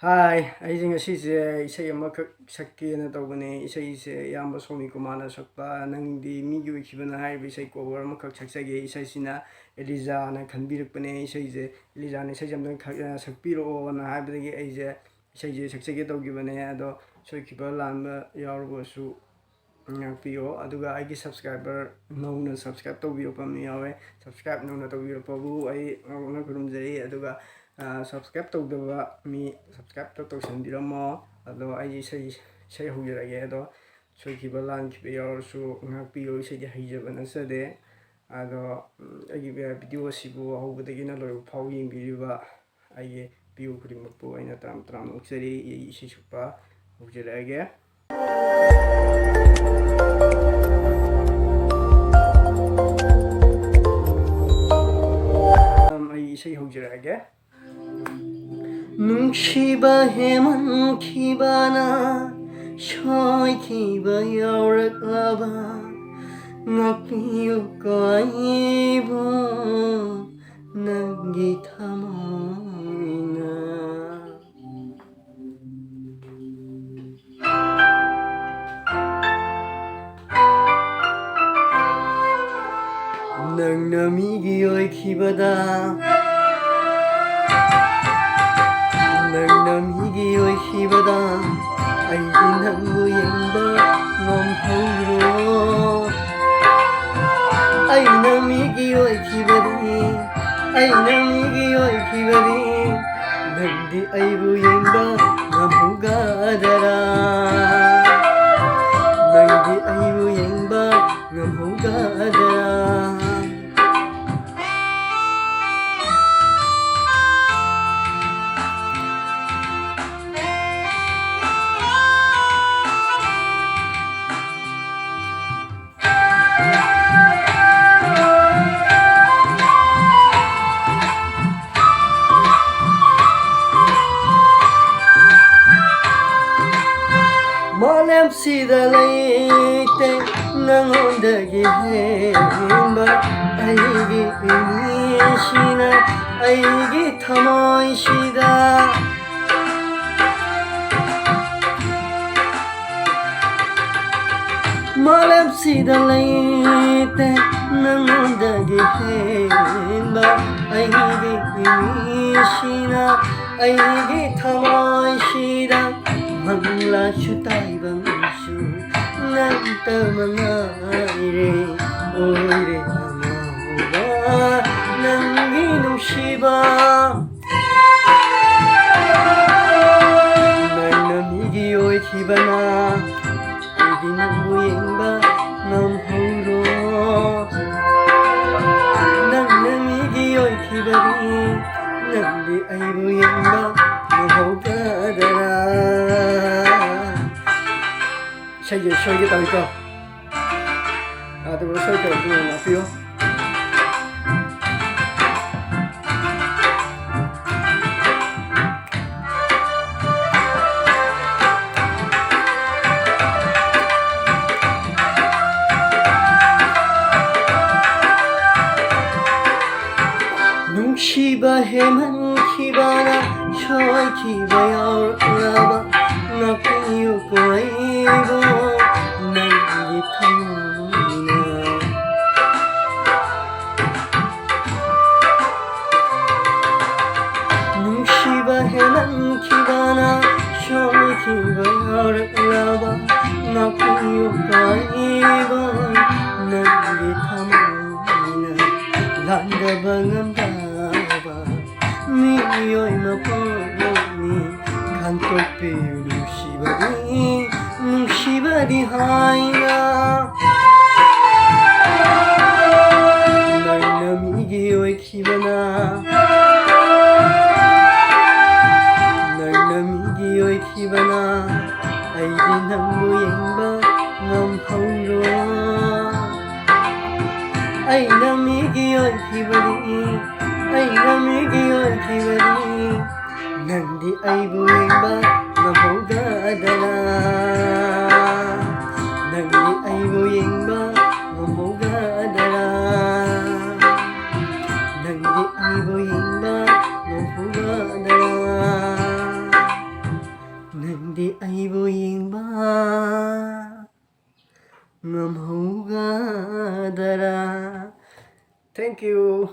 Hi, ꯑꯩꯁꯦ ꯉꯁꯤꯁꯦ ꯏꯁꯩ ꯑꯃꯈꯛ ꯁꯛꯀꯦꯅ ꯇꯧꯕꯅꯦ. ꯏꯁꯩꯁꯦ ꯏꯌꯥꯝꯕ ꯁꯣꯃꯤ ꯀꯨꯃꯥꯔꯅ ꯁꯛꯄ ꯅꯪꯗꯤ ꯃꯤꯒꯤ ꯑꯣꯏꯈꯤꯕꯅ ꯍꯥꯏꯔꯤꯕ ꯏꯁꯩ ꯀꯣꯕꯔ ꯑꯃꯈꯛ ꯁꯛꯆꯒꯦ. ꯏꯁꯩꯁꯤꯅ ꯑꯦꯂꯤꯖꯥꯅ ꯈꯟꯕꯤꯔꯛꯄꯅꯦ. ꯏꯁꯩꯁꯦ ꯑꯦꯂꯤꯖꯥꯅ ꯏꯁꯩꯁꯦ ꯑꯝꯇꯪ ꯁꯛꯄꯤꯔꯛꯑꯣꯅ ꯍꯥꯏꯕꯗꯒꯤ ꯑꯩꯁꯦ ꯏꯁꯩꯁꯦ ꯁꯛꯆꯒꯦ ꯇꯧꯈꯤꯕꯅꯦ. ꯑꯗꯣ ꯁꯣꯏꯈꯤꯕ ꯂꯥꯟꯕ ꯌꯥꯎꯔꯕꯁꯨ ꯉꯥꯛꯄꯤꯌꯣ. ꯑꯗꯨꯒ ꯑꯩꯒꯤ ꯁꯕꯁꯀ꯭ꯔꯥꯏꯕꯔ ꯅꯧꯅ ꯁꯕꯁꯀ꯭ꯔꯥꯏꯕ ꯇꯧꯕꯤꯔꯛꯄ ꯑꯃ ꯌꯥꯎꯋꯦ. ꯁꯕꯁꯀ꯭ꯔꯥꯏꯕ ꯅꯧꯅ ꯇꯧꯕꯤꯔꯛꯄꯕꯨ ꯑꯩ ꯉꯥꯛꯅ ꯈꯨꯔꯨꯝꯖꯔꯤ. ꯑꯗꯨꯒ ꯁꯕꯁꯀ꯭ꯔꯥꯏꯕ ꯇꯧꯗꯕ ꯃꯤ ꯁꯕꯁꯀ꯭ꯔꯥꯏꯕ ꯇꯧꯁꯟꯕꯤꯔꯝꯃꯣ. ꯑꯗꯣ ꯑꯩ ꯏꯁꯩ ꯍꯧꯖꯔꯒꯦ. ꯑꯗꯣ ꯁꯣꯏꯈꯤꯕ ꯂꯥꯟꯈꯤꯕ ꯌꯥꯎꯔꯁꯨ ꯉꯥꯛꯄꯤꯌꯣ. ꯏꯁꯩꯗꯤ ꯍꯩꯖꯕ ꯅꯠꯆꯗꯦ. ꯑꯗꯣ ꯑꯩꯒꯤ ꯚꯤꯗꯤꯑꯣ ꯑꯁꯤꯕꯨ ꯍꯧꯕꯗꯒꯤꯅ ꯂꯣꯏꯕ ꯐꯥꯎ ꯌꯦꯡꯕꯤꯔꯤꯕ ꯑꯩꯒꯤ ꯚꯤꯌꯨ ꯈꯨꯗꯤꯡꯃꯛꯄꯨ ꯑꯩꯅ ꯇꯔꯥꯝ ꯇꯔꯥꯝꯅ ꯑꯣꯛꯆꯔꯤ. ꯑꯩ ꯏꯁꯩ ꯁꯛꯄ ꯍꯧꯖꯔꯛꯑꯒꯦ. ꯑꯩ ꯏꯁꯩ ꯍꯧꯖꯔꯛꯑꯒꯦ. ꯅꯨꯡꯁꯤꯕ ꯍꯦꯃꯟꯈꯤꯕꯅ ꯁꯣꯏꯈꯤꯕ ꯌꯥꯎꯔꯛꯂꯕ ꯉꯥꯛꯄꯤꯌꯨꯀꯣ ꯑꯩꯕꯨ ꯅꯪꯒꯤ ꯊꯃꯣꯏꯅ. ꯅꯪꯅ ꯃꯤꯒꯤ ꯑꯣꯏꯈꯤꯕꯗ ꯅꯪꯅ ꯃꯤꯒꯤ ꯑꯣꯏꯈꯤꯕꯗ ꯑꯩꯗꯤ ꯅꯪꯕꯨ ꯌꯦꯡꯕ ꯉꯝꯍꯧꯔꯣ. ꯑꯩꯅ ꯃꯤꯒꯤ ꯑꯣꯏꯈꯤꯕꯗꯤ ꯅꯪꯗꯤ ꯑꯩꯕꯨ ꯌꯦꯡꯕ ꯉꯝꯍꯧꯒꯗꯔꯥ. ꯅꯪꯗꯤ ꯑꯩꯕꯨ ꯌꯦꯡꯕ ꯉꯝꯍꯧꯒꯗꯔꯥ. ꯃꯥꯂꯦꯝꯁꯤꯗ ꯂꯩꯇꯦ ꯅꯉꯣꯟꯗꯒꯤ ꯍꯦꯟꯕ ꯑꯩꯒꯤ ꯏꯃꯤꯁꯤꯅ ꯑꯩꯒꯤ ꯊꯃꯣꯏꯁꯤꯗ. ꯃꯥꯂꯦꯝꯁꯤꯗ ꯂꯩꯇꯦ ꯅꯉꯣꯟꯗꯒꯤ ꯍꯦꯟꯕ ꯑꯩꯒꯤ ꯏꯃꯤꯁꯤꯅ ꯑꯩꯒꯤ ꯊꯃꯣꯏꯁꯤda. ꯃꯪꯂꯥꯛꯁꯨ ꯇꯥꯏꯕꯪꯁꯨ ꯅꯪꯇ ꯃꯉꯥꯏꯔꯦ ꯑꯣꯏꯔꯦ ꯑꯉꯥꯎꯕ ꯅꯪꯒꯤ ꯅꯨꯡꯁꯤꯕ. ꯅꯪꯅ ꯃꯤꯒꯤ ꯑꯣꯏꯈꯤꯕꯅ ꯑꯩꯗꯤ ꯅꯪꯕꯨ ꯌꯦꯡꯕ ꯉꯝꯍꯧꯔꯣ. ꯅꯪꯅ ꯃꯤꯒꯤ ꯑꯣꯏꯈꯤꯕꯗꯤ ꯅꯪꯗꯤ ꯑꯩꯕꯨ ꯌꯦꯡꯕ ꯉꯝꯍꯧꯒꯗꯔꯥ. 이제 쉬어야겠다니까. 또 쉬어야겠다. 좀 앞이요. 눈치봐 해만키바나 쇼이키바 여울라바 나쁘유고 아이고 난기 타모이나. 눈치봐 해만키바나 쇼이키바 여울라바 나쁘유고 아이고 난기 타모이나. 란다방암다바 미요이 마포니 간톡비유 누시바디 하이나. 나이나 미기 오이키바나 나이나 미기 오이키바나 아이디 낭보 옌바 남하우로. 아이나 미기 오이키바디 నంది ఐబు యంబ నమోగదరా. నంది ఐబు యంబ నమోగదరా. నంది ఐబు యంబ నమోగదరా. ꯅꯪꯕꯨ ꯌꯦꯡꯕ ꯉꯝꯍꯧꯒꯗꯔꯥ. Thank you.